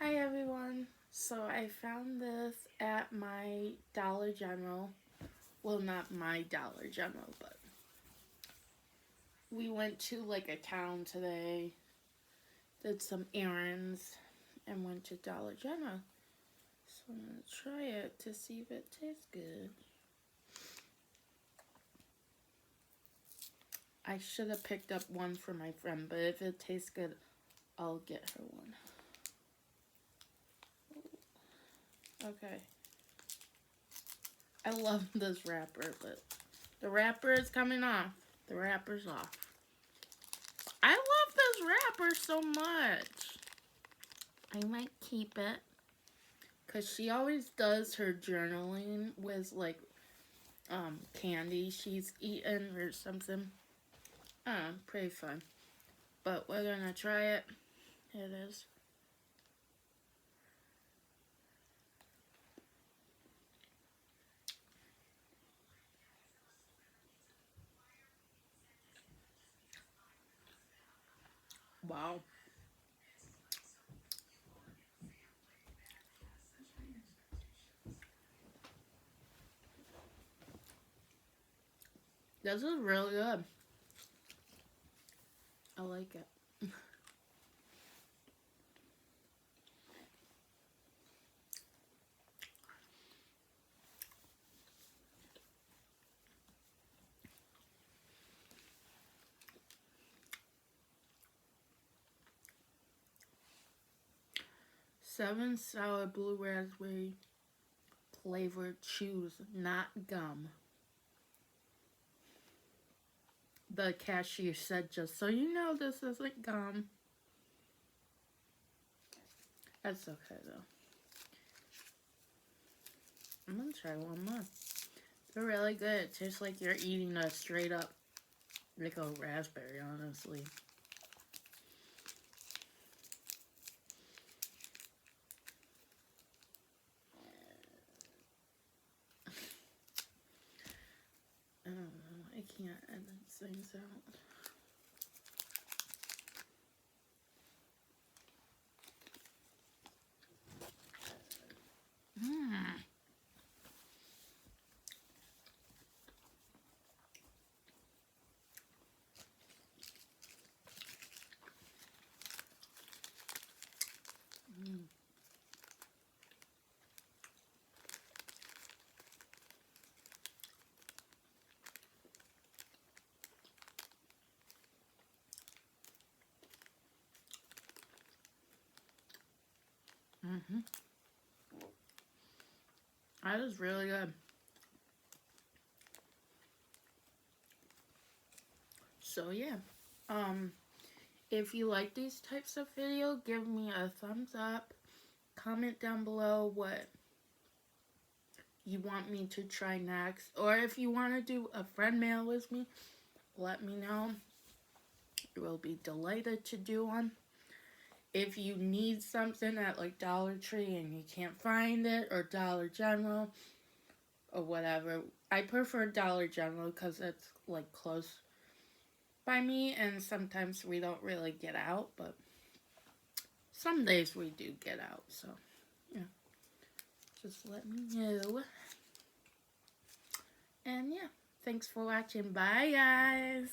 Hi everyone. So I found this at my Dollar General. Well, not my Dollar General, but we went to like a town today, did some errands, and went to Dollar General. So I'm gonna try it to see if it tastes good. I should have picked up one for my friend, but if it tastes good, I'll get her one. Okay. I love this wrapper, but the wrapper is coming off. The wrapper's off. I love this wrapper so much. I might keep it. Because she always does her journaling with like candy she's eaten or something. Pretty fun. But we're gonna try it. It is. Wow. This is really good. I like it. 7 sour blue raspberry flavored chews, not gum. The cashier said, just so you know, this isn't gum. That's okay though. I'm gonna try one more. They're really good. It tastes like you're eating a straight up, like a raspberry, honestly. I don't know. I can't edit things out. Mmm. Mm-hmm. That is really good. So yeah. Um, if you like these types of video, give me a thumbs up. Comment down below what you want me to try next. Or if you want to do a friend mail with me, let me know. I will be delighted to do one. If you need something at like Dollar Tree and you can't find it, or Dollar General, or whatever, I prefer Dollar General because it's like close by me, and sometimes we don't really get out, but some days we do get out, so yeah, just let me know. And yeah, thanks for watching. Bye, guys.